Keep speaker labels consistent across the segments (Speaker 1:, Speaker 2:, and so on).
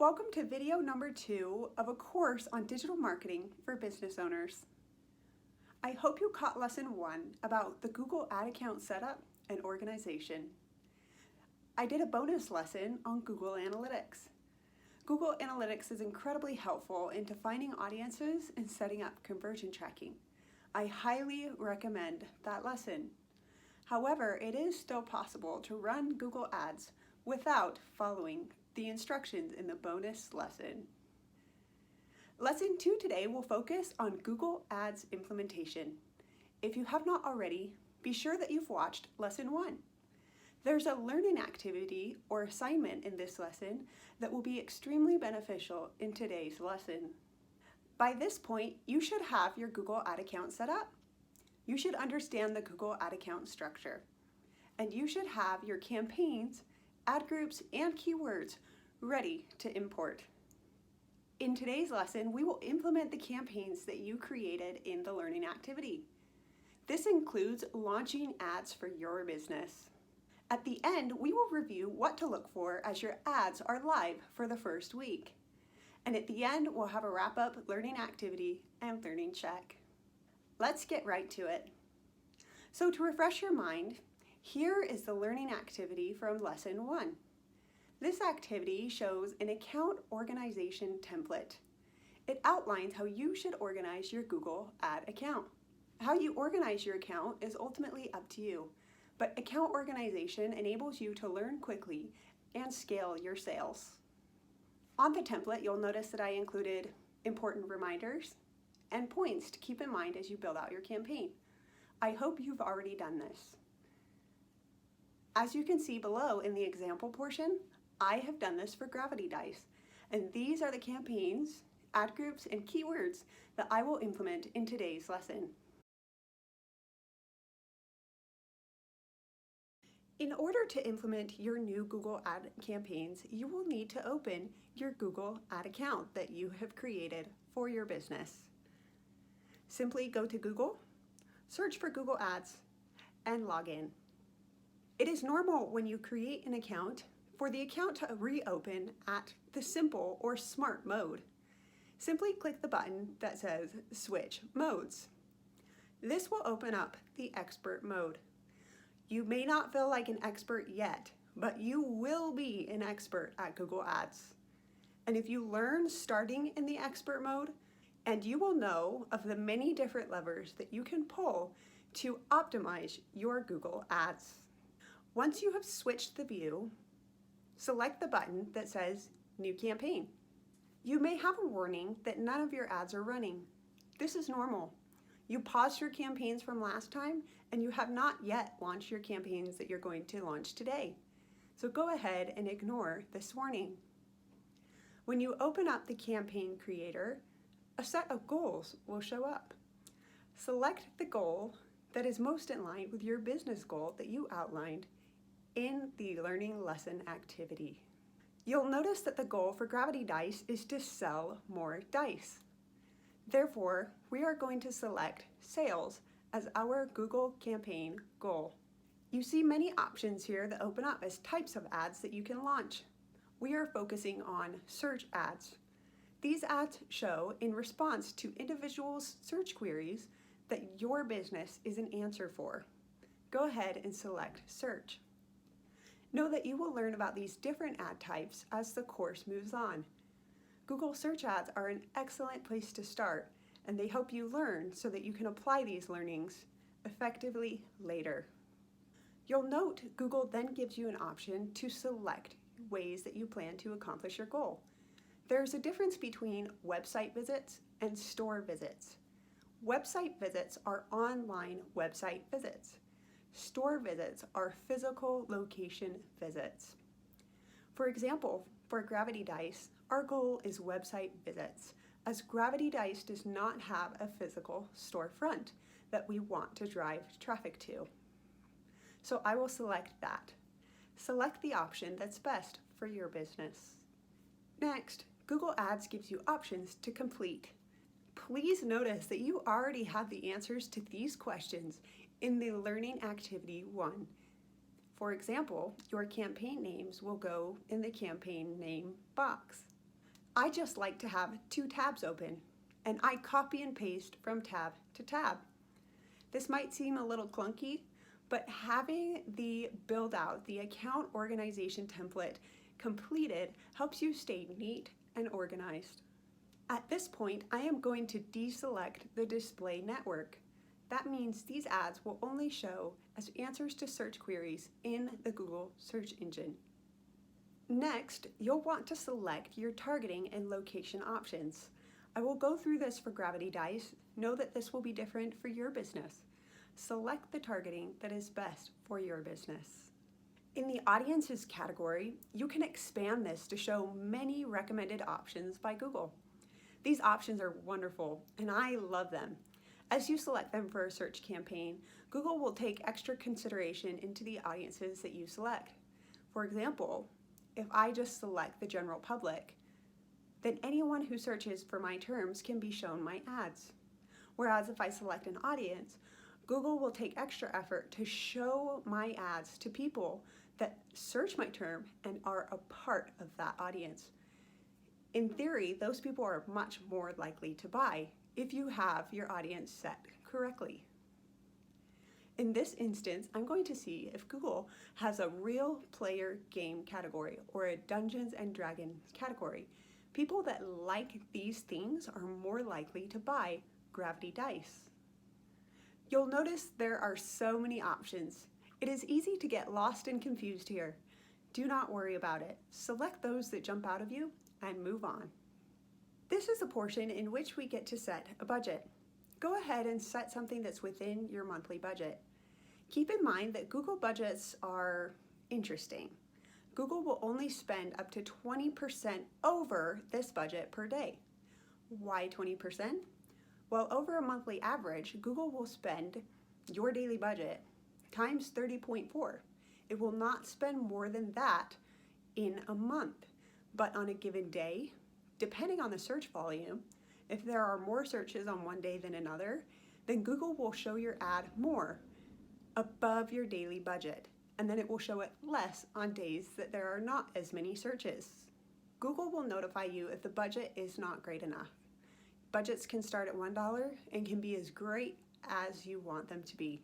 Speaker 1: Welcome to video number 2 of a course on digital marketing for business owners. I hope you caught lesson 1 about the Google Ad account setup and organization. I did a bonus lesson on Google Analytics. Google Analytics is incredibly helpful in defining audiences and setting up conversion tracking. I highly recommend that lesson. However, it is still possible to run Google Ads without following the instructions in the bonus lesson. Lesson 2 today will focus on Google Ads implementation. If you have not already, be sure that you've watched lesson 1. There's a learning activity or assignment in this lesson that will be extremely beneficial in today's lesson. By this point, you should have your Google Ad account set up. You should understand the Google Ad account structure. And you should have your campaigns, ad groups, and keywords ready to import. In today's lesson, we will implement the campaigns that you created in the learning activity. This includes launching ads for your business. At the end, we will review what to look for as your ads are live for the first week. And at the end, we'll have a wrap-up learning activity and learning check. Let's get right to it. So to refresh your mind, here is the learning activity from lesson 1. This activity shows an account organization template. It outlines how you should organize your Google Ad account. How you organize your account is ultimately up to you, but account organization enables you to learn quickly and scale your sales. On the template, you'll notice that I included important reminders and points to keep in mind as you build out your campaign. I hope you've already done this. As you can see below in the example portion, I have done this for Gravity Dice, and these are the campaigns, ad groups, and keywords that I will implement in today's lesson. In order to implement your new Google Ad campaigns, you will need to open your Google Ad account that you have created for your business. Simply go to Google, search for Google Ads, and log in. It is normal when you create an account for the account to reopen at the simple or smart mode. Simply click the button that says Switch Modes. This will open up the expert mode. You may not feel like an expert yet, but you will be an expert at Google Ads. And if you learn starting in the expert mode, and you will know of the many different levers that you can pull to optimize your Google Ads. Once you have switched the view, select the button that says New Campaign. You may have a warning that none of your ads are running. This is normal. You paused your campaigns from last time and you have not yet launched your campaigns that you're going to launch today. So go ahead and ignore this warning. When you open up the campaign creator, a set of goals will show up. Select the goal that is most in line with your business goal that you outlined in the learning lesson activity. You'll notice that the goal for Gravity Dice is to sell more dice. Therefore, we are going to select sales as our Google campaign goal. You see many options here that open up as types of ads that you can launch. We are focusing on search ads. These ads show in response to individuals' search queries that your business is an answer for. Go ahead and select search. Know that you will learn about these different ad types as the course moves on. Google search ads are an excellent place to start, and they help you learn so that you can apply these learnings effectively later. You'll note Google then gives you an option to select ways that you plan to accomplish your goal. There's a difference between website visits and store visits. Website visits are online website visits. Store visits are physical location visits. For example, for Gravity Dice, our goal is website visits, as Gravity Dice does not have a physical storefront that we want to drive traffic to. So I will select that. Select the option that's best for your business. Next, Google Ads gives you options to complete. Please notice that you already have the answers to these questions in the Learning Activity 1. For example, your campaign names will go in the campaign name box. I just like to have 2 tabs open, and I copy and paste from tab to tab. This might seem a little clunky, but having the build out, the account organization template completed helps you stay neat and organized. At this point, I am going to deselect the display network. That means these ads will only show as answers to search queries in the Google search engine. Next, you'll want to select your targeting and location options. I will go through this for Gravity Dice. Know that this will be different for your business. Select the targeting that is best for your business. In the Audiences category, you can expand this to show many recommended options by Google. These options are wonderful, and I love them. As you select them for a search campaign, Google will take extra consideration into the audiences that you select. For example, if I just select the general public, then anyone who searches for my terms can be shown my ads. Whereas if I select an audience, Google will take extra effort to show my ads to people that search my term and are a part of that audience. In theory, those people are much more likely to buy if you have your audience set correctly. In this instance, I'm going to see if Google has a real player game category or a Dungeons and Dragons category. People that like these things are more likely to buy Gravity Dice. You'll notice there are so many options. It is easy to get lost and confused here. Do not worry about it. Select those that jump out of you and move on. This is a portion in which we get to set a budget. Go ahead and set something that's within your monthly budget. Keep in mind that Google budgets are interesting. Google will only spend up to 20% over this budget per day. Why 20%? Well, over a monthly average, Google will spend your daily budget times 30.4. It will not spend more than that in a month. But on a given day, depending on the search volume, if there are more searches on one day than another, then Google will show your ad more above your daily budget, and then it will show it less on days that there are not as many searches. Google will notify you if the budget is not great enough. Budgets can start at $1 and can be as great as you want them to be.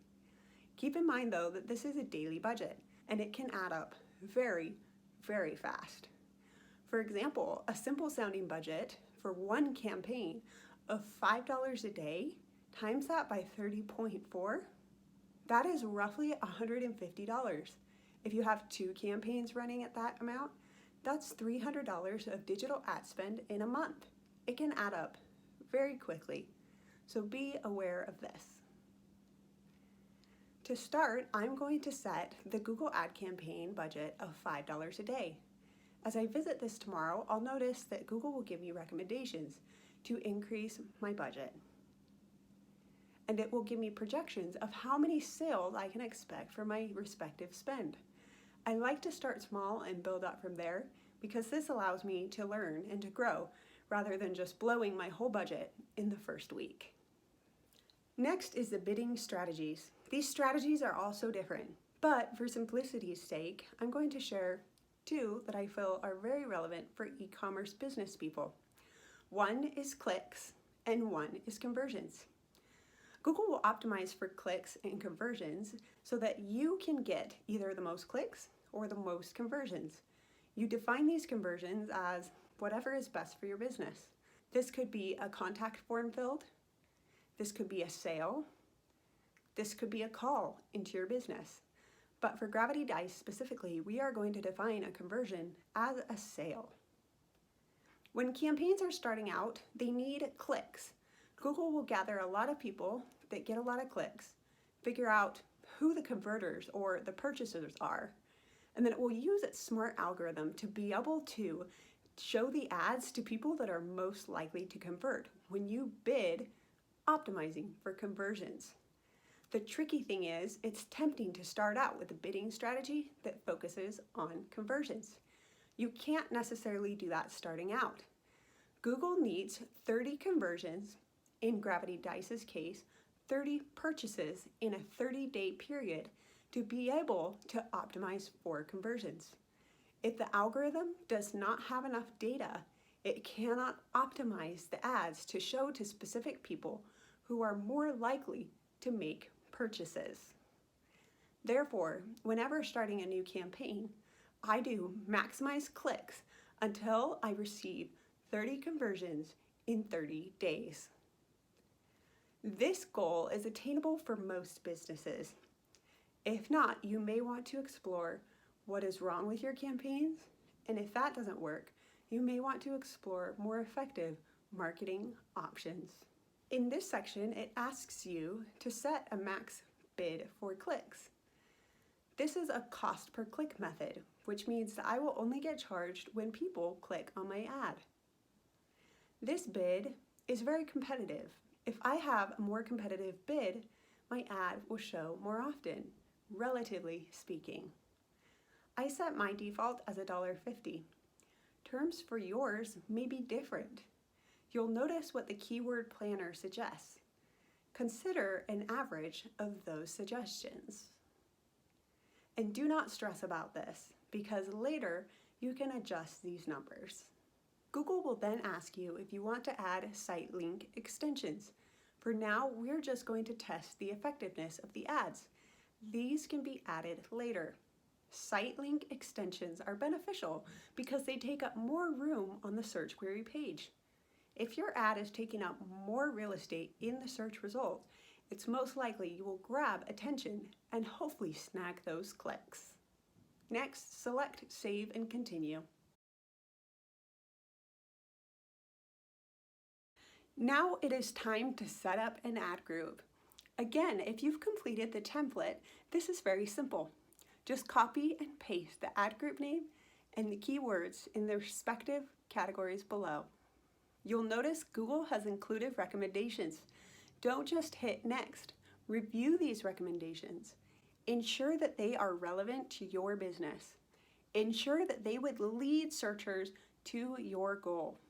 Speaker 1: Keep in mind though that this is a daily budget and it can add up very, very fast. For example, a simple sounding budget for one campaign of $5 a day, times that by 30.4, that is roughly $150. If you have 2 campaigns running at that amount, that's $300 of digital ad spend in a month. It can add up very quickly, so be aware of this. To start, I'm going to set the Google Ad campaign budget of $5 a day. As I visit this tomorrow, I'll notice that Google will give me recommendations to increase my budget. And it will give me projections of how many sales I can expect for my respective spend. I like to start small and build up from there because this allows me to learn and to grow rather than just blowing my whole budget in the first week. Next is the bidding strategies. These strategies are also different, but for simplicity's sake, I'm going to share 2 that I feel are very relevant for e-commerce business people. One is clicks and one is conversions. Google will optimize for clicks and conversions so that you can get either the most clicks or the most conversions. You define these conversions as whatever is best for your business. This could be a contact form filled, this could be a sale, this could be a call into your business. But for Gravity Dice specifically, we are going to define a conversion as a sale. When campaigns are starting out, they need clicks. Google will gather a lot of people that get a lot of clicks, figure out who the converters or the purchasers are, and then it will use its smart algorithm to be able to show the ads to people that are most likely to convert when you bid optimizing for conversions. The tricky thing is, it's tempting to start out with a bidding strategy that focuses on conversions. You can't necessarily do that starting out. Google needs 30 conversions, in Gravity Dice's case, 30 purchases in a 30-day period to be able to optimize for conversions. If the algorithm does not have enough data, It cannot optimize the ads to show to specific people who are more likely to make purchases. Therefore, whenever starting a new campaign, I do maximize clicks until I receive 30 conversions in 30 days. This goal is attainable for most businesses. If not, you may want to explore what is wrong with your campaigns, and if that doesn't work, you may want to explore more effective marketing options. In this section, it asks you to set a max bid for clicks. This is a cost per click method, which means that I will only get charged when people click on my ad. This bid is very competitive. If I have a more competitive bid, my ad will show more often, relatively speaking. I set my default as $1.50. Terms for yours may be different. You'll notice what the keyword planner suggests. Consider an average of those suggestions. And do not stress about this, because later you can adjust these numbers. Google will then ask you if you want to add site link extensions. For now, we're just going to test the effectiveness of the ads. These can be added later. Site link extensions are beneficial because they take up more room on the search query page. If your ad is taking up more real estate in the search result, it's most likely you will grab attention and hopefully snag those clicks. Next, select Save and Continue. Now it is time to set up an ad group. Again, if you've completed the template, this is very simple. Just copy and paste the ad group name and the keywords in the respective categories below. You'll notice Google has included recommendations. Don't just hit next. Review these recommendations. Ensure that they are relevant to your business. Ensure that they would lead searchers to your goal.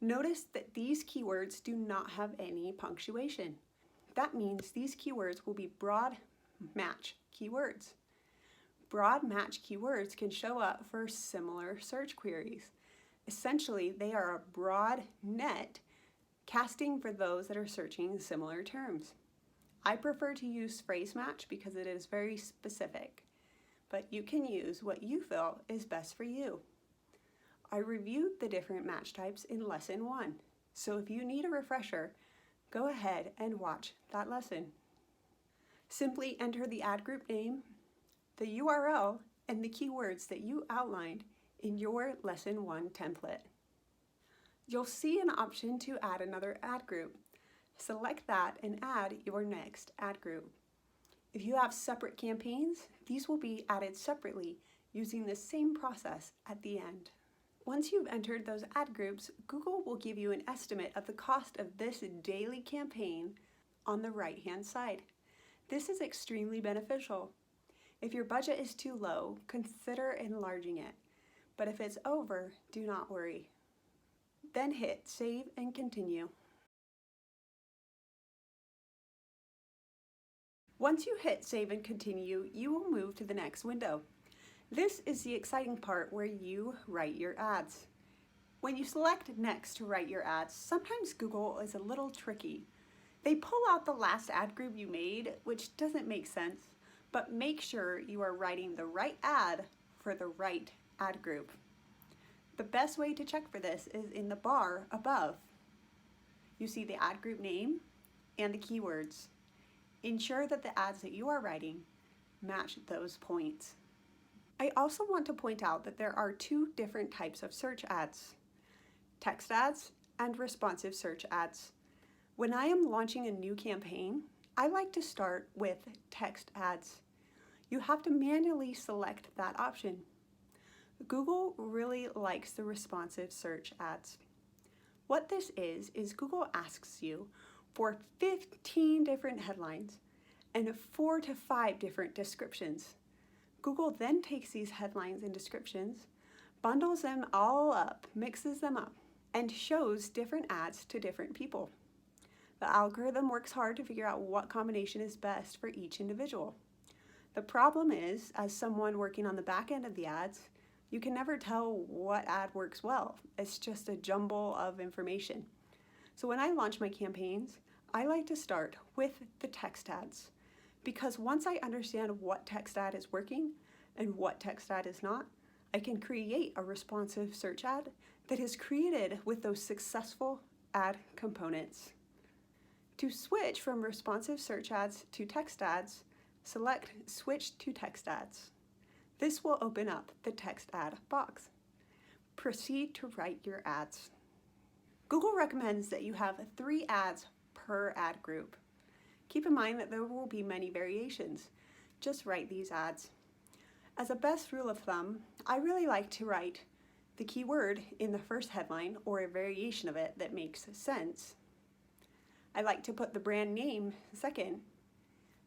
Speaker 1: Notice that these keywords do not have any punctuation. That means these keywords will be broad match keywords. Broad match keywords can show up for similar search queries. Essentially, they are a broad net casting for those that are searching similar terms. I prefer to use phrase match because it is very specific, but you can use what you feel is best for you. I reviewed the different match types in lesson 1, so if you need a refresher, go ahead and watch that lesson. Simply enter the ad group name, the URL, and the keywords that you outlined in your lesson 1 template. You'll see an option to add another ad group. Select that and add your next ad group. If you have separate campaigns, these will be added separately using the same process at the end. Once you've entered those ad groups, Google will give you an estimate of the cost of this daily campaign on the right-hand side. This is extremely beneficial. If your budget is too low, consider enlarging it. But if it's over, do not worry. Then hit Save and Continue. Once you hit Save and Continue, you will move to the next window. This is the exciting part where you write your ads. When you select Next to write your ads, sometimes Google is a little tricky. They pull out the last ad group you made, which doesn't make sense, but make sure you are writing the right ad for the right ad group. The best way to check for this is in the bar above. You see the ad group name and the keywords. Ensure that the ads that you are writing match those points. I also want to point out that there are 2 different types of search ads: text ads and responsive search ads. When I am launching a new campaign, I like to start with text ads. You have to manually select that option. Google really likes the responsive search ads. What this is Google asks you for 15 different headlines and 4 to 5 different descriptions. Google then takes these headlines and descriptions, bundles them all up, mixes them up, and shows different ads to different people. The algorithm works hard to figure out what combination is best for each individual. The problem is, as someone working on the back end of the ads, You can never tell what ad works well. It's just a jumble of information. So when I launch my campaigns, I like to start with the text ads, because once I understand what text ad is working and what text ad is not, I can create a responsive search ad that is created with those successful ad components. To switch from responsive search ads to text ads, select Switch to Text Ads. This will open up the text ad box. Proceed to write your ads. Google recommends that you have 3 ads per ad group. Keep in mind that there will be many variations. Just write these ads. As a best rule of thumb, I really like to write the keyword in the first headline or a variation of it that makes sense. I like to put the brand name second,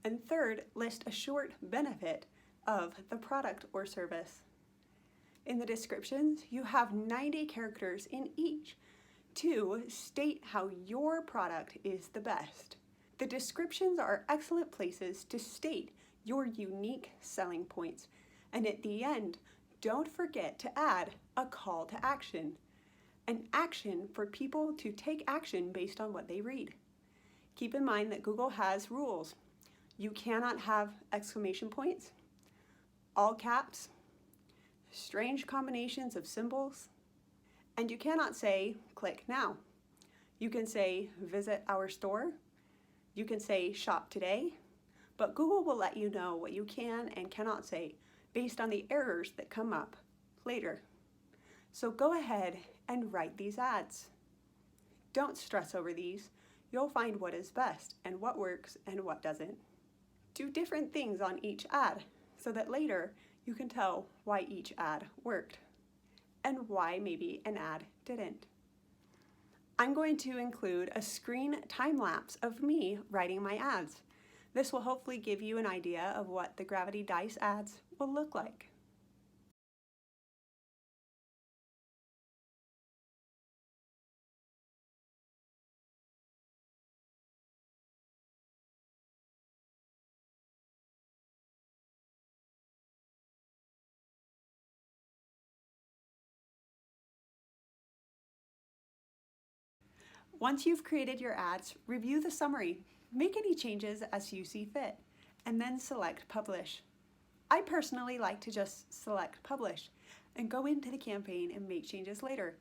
Speaker 1: and third, list a short benefit of the product or service. In the descriptions, you have 90 characters in each to state how your product is the best. The descriptions are excellent places to state your unique selling points. And at the end, don't forget to add a call to action, an action for people to take action based on what they read. Keep in mind that Google has rules. You cannot have exclamation points, all caps, strange combinations of symbols, and you cannot say, click now. You can say, visit our store. You can say, shop today, but Google will let you know what you can and cannot say based on the errors that come up later. So go ahead and write these ads. Don't stress over these. You'll find what is best and what works and what doesn't. Do different things on each ad so that later you can tell why each ad worked and why maybe an ad didn't. I'm going to include a screen time lapse of me writing my ads. This will hopefully give you an idea of what the Gravity Dice ads will look like. Once you've created your ads, review the summary, make any changes as you see fit, and then select Publish. I personally like to just select Publish and go into the campaign and make changes later.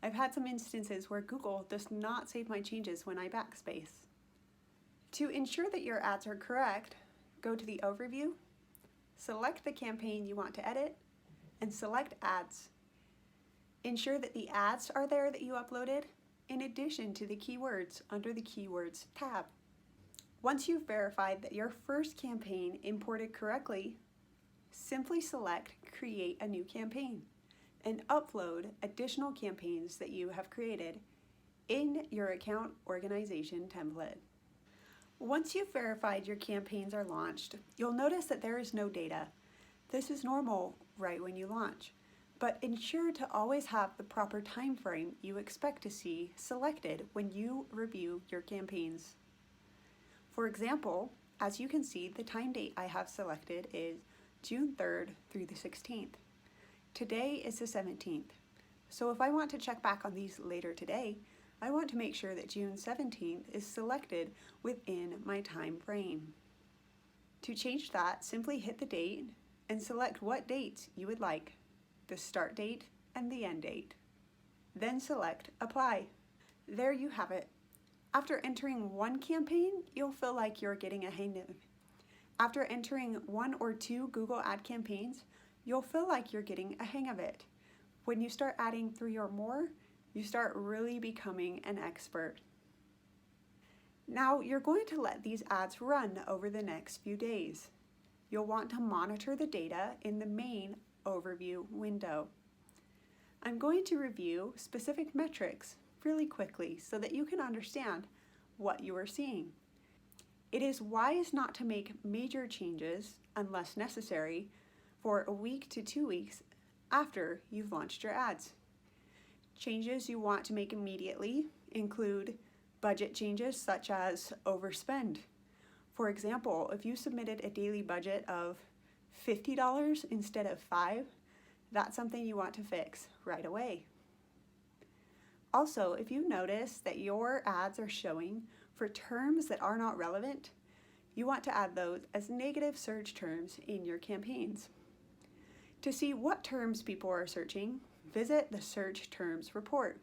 Speaker 1: I've had some instances where Google does not save my changes when I backspace. To ensure that your ads are correct, go to the Overview, select the campaign you want to edit, and select Ads. Ensure that the ads are there that you uploaded, in addition to the keywords under the Keywords tab. Once you've verified that your first campaign imported correctly, simply select Create a New Campaign and upload additional campaigns that you have created in your account organization template. Once you've verified your campaigns are launched, you'll notice that there is no data. This is normal right when you launch, but ensure to always have the proper time frame you expect to see selected when you review your campaigns. For example, as you can see, the time date I have selected is June 3rd through the 16th. Today is the 17th. So if I want to check back on these later today, I want to make sure that June 17th is selected within my time frame. To change that, simply hit the date and select what dates you would like, the start date and the end date. Then select Apply. There you have it. After entering one campaign, you'll feel like you're getting a hang of it. After entering 1 or 2 Google Ad campaigns, you'll feel like you're getting a hang of it. When you start adding 3 or more, you start really becoming an expert. Now you're going to let these ads run over the next few days. You'll want to monitor the data in the main overview window. I'm going to review specific metrics really quickly so that you can understand what you are seeing. It is wise not to make major changes unless necessary for a week to 2 weeks after you've launched your ads. Changes you want to make immediately include budget changes such as overspend. For example, if you submitted a daily budget of $50 instead of $5, That's something you want to fix right away. Also, if you notice that your ads are showing for terms that are not relevant, you want to add those as negative search terms in your campaigns. To see what terms people are searching, visit the Search Terms report.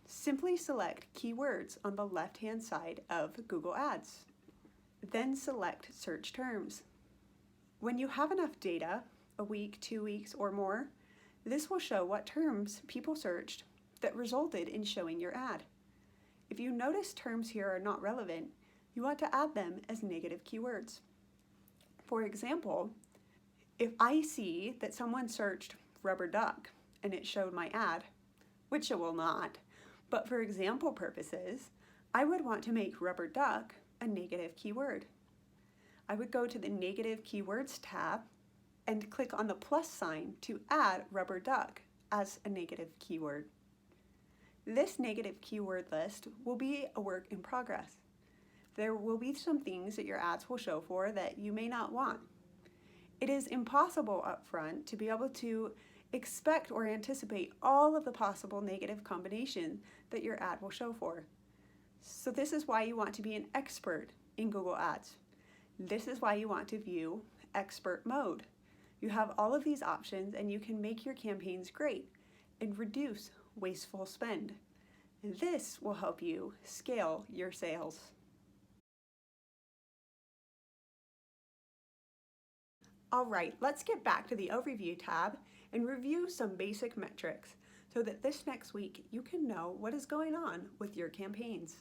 Speaker 1: Simply select keywords on the left-hand side of Google Ads. Then select Search Terms. When you have enough data, a week, 2 weeks, or more, this will show what terms people searched that resulted in showing your ad. If you notice terms here are not relevant, you want to add them as negative keywords. For example, if I see that someone searched rubber duck and it showed my ad, which it will not, but for example purposes, I would want to make rubber duck a negative keyword. I would go to the Negative Keywords tab and click on the plus sign to add rubber duck as a negative keyword. This negative keyword list will be a work in progress. There will be some things that your ads will show for that you may not want. It is impossible up front to be able to expect or anticipate all of the possible negative combinations that your ad will show for. So this is why you want to be an expert in Google Ads. This is why you want to view expert mode. You have all of these options and you can make your campaigns great and reduce wasteful spend. This will help you scale your sales. All right, let's get back to the Overview tab and review some basic metrics so that this next week you can know what is going on with your campaigns.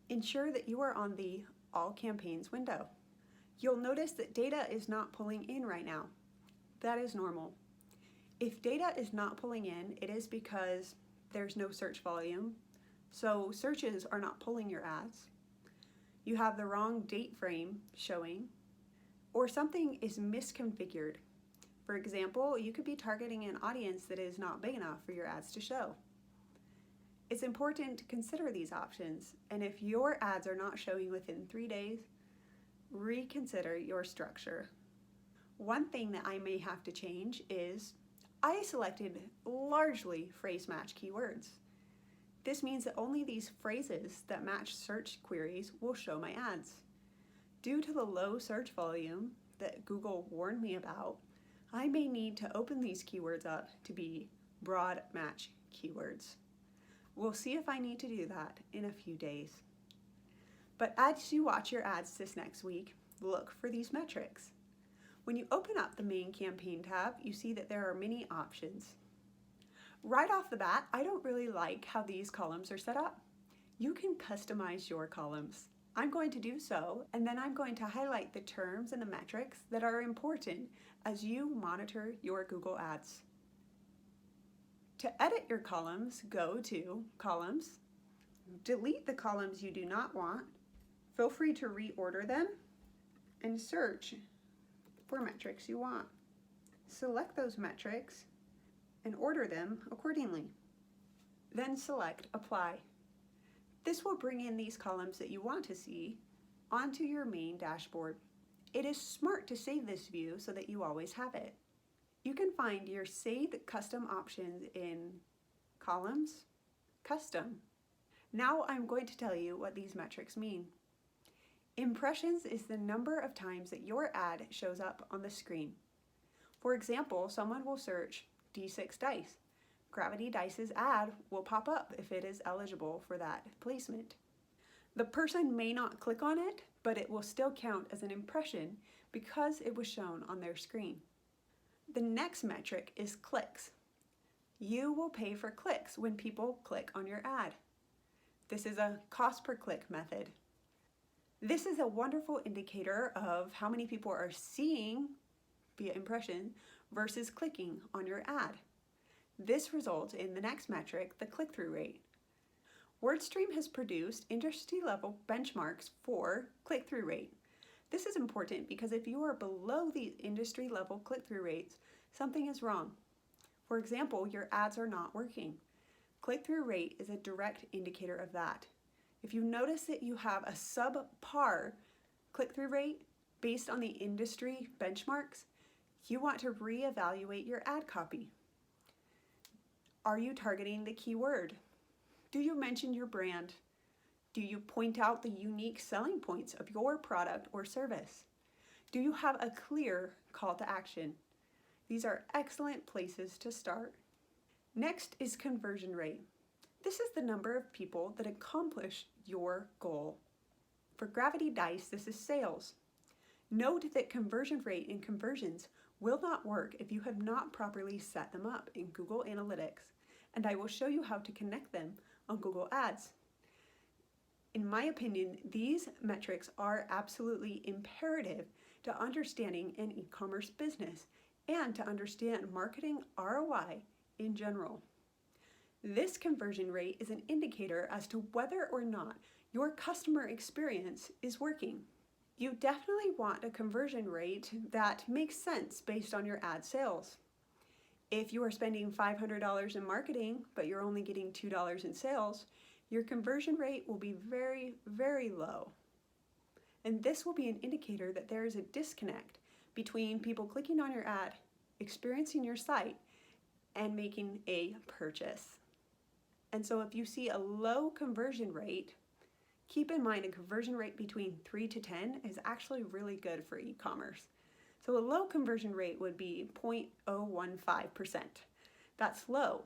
Speaker 1: Ensure that you are on the All Campaigns window. You'll notice that data is not pulling in right now. That is normal. If data is not pulling in, it is because there's no search volume, so searches are not pulling your ads. You have the wrong date frame showing, or something is misconfigured. For example, you could be targeting an audience that is not big enough for your ads to show. It's important to consider these options, and if your ads are not showing within 3 days, reconsider your structure. One thing that I may have to change is I selected largely phrase match keywords. This means that only these phrases that match search queries will show my ads. Due to the low search volume that Google warned me about, I may need to open these keywords up to be broad match keywords. We'll see if I need to do that in a few days. But as you watch your ads this next week, look for these metrics. When you open up the main campaign tab, you see that there are many options. Right off the bat, I don't really like how these columns are set up. You can customize your columns. I'm going to do so, and then I'm going to highlight the terms and the metrics that are important as you monitor your Google Ads. To edit your columns, go to Columns, delete the columns you do not want, feel free to reorder them, and search for metrics you want. Select those metrics and order them accordingly. Then select Apply. This will bring in these columns that you want to see onto your main dashboard. It is smart to save this view so that you always have it. You can find your Save Custom options in Columns, Custom. Now I'm going to tell you what these metrics mean. Impressions is the number of times that your ad shows up on the screen. For example, someone will search D6 Dice. Gravity Dice's ad will pop up if it is eligible for that placement. The person may not click on it, but it will still count as an impression because it was shown on their screen. The next metric is clicks. You will pay for clicks when people click on your ad. This is a cost per click method. This is a wonderful indicator of how many people are seeing via impression versus clicking on your ad. This results in the next metric, the click-through rate. WordStream has produced industry-level benchmarks for click-through rate. This is important because if you are below the industry-level click-through rates, something is wrong. For example, your ads are not working. Click-through rate is a direct indicator of that. If you notice that you have a subpar click-through rate based on the industry benchmarks, You want to reevaluate your ad copy. Are you targeting the keyword? Do you mention your brand? Do you point out the unique selling points of your product or service? Do you have a clear call to action? These are excellent places to start. Next is conversion rate. This is the number of people that accomplish your goal. For Gravity Dice, this is sales. Note that conversion rate and conversions will not work if you have not properly set them up in Google Analytics, and I will show you how to connect them on Google Ads. In my opinion, these metrics are absolutely imperative to understanding an e-commerce business and to understand marketing ROI in general. This conversion rate is an indicator as to whether or not your customer experience is working. You definitely want a conversion rate that makes sense based on your ad sales. If you are spending $500 in marketing, but you're only getting $2 in sales, your conversion rate will be very, very low. And this will be an indicator that there is a disconnect between people clicking on your ad, experiencing your site, and making a purchase. And so if you see a low conversion rate, keep in mind a conversion rate between 3 to 10 is actually really good for e-commerce. So a low conversion rate would be 0.015%. That's low,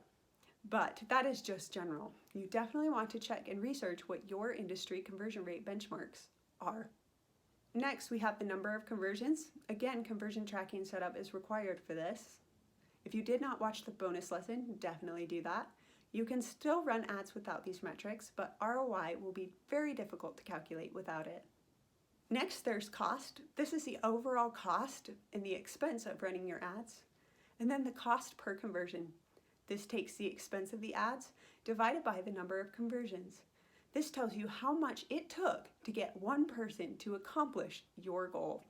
Speaker 1: but that is just general. You definitely want to check and research what your industry conversion rate benchmarks are. Next, we have the number of conversions. Again, conversion tracking setup is required for this. If you did not watch the bonus lesson, definitely do that. You can still run ads without these metrics, but ROI will be very difficult to calculate without it. Next, there's cost. This is the overall cost and the expense of running your ads. And then the cost per conversion. This takes the expense of the ads divided by the number of conversions. This tells you how much it took to get one person to accomplish your goal.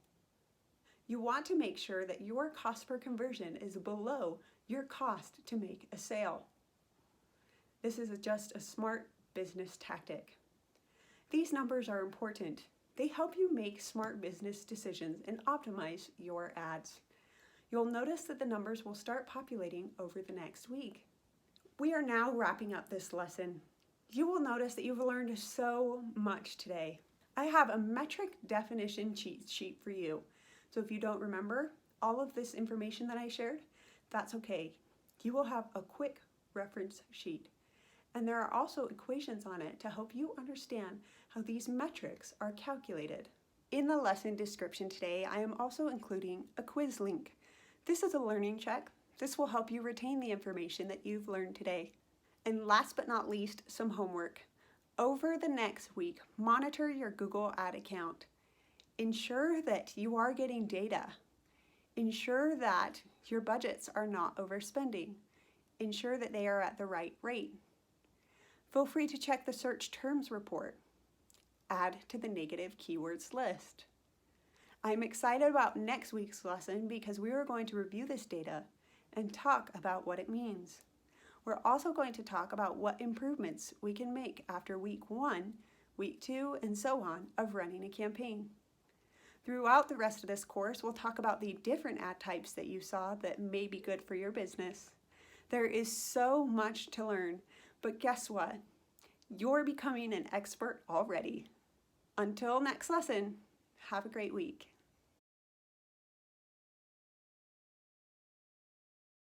Speaker 1: You want to make sure that your cost per conversion is below your cost to make a sale. This is just a smart business tactic. These numbers are important. They help you make smart business decisions and optimize your ads. You'll notice that the numbers will start populating over the next week. We are now wrapping up this lesson. You will notice that you've learned so much today. I have a metric definition cheat sheet for you. So if you don't remember all of this information that I shared, that's okay. You will have a quick reference sheet. And there are also equations on it to help you understand how these metrics are calculated. In the lesson description today, I am also including a quiz link. This is a learning check. This will help you retain the information that you've learned today. And last but not least, some homework. Over the next week, monitor your Google Ad account. Ensure that you are getting data. Ensure that your budgets are not overspending. Ensure that they are at the right rate. Feel free to check the search terms report. Add to the negative keywords list. I'm excited about next week's lesson because we are going to review this data and talk about what it means. We're also going to talk about what improvements we can make after week 1, week 2, and so on of running a campaign. Throughout the rest of this course, we'll talk about the different ad types that you saw that may be good for your business. There is so much to learn, but guess what? You're becoming an expert already. Until next lesson, have a great week.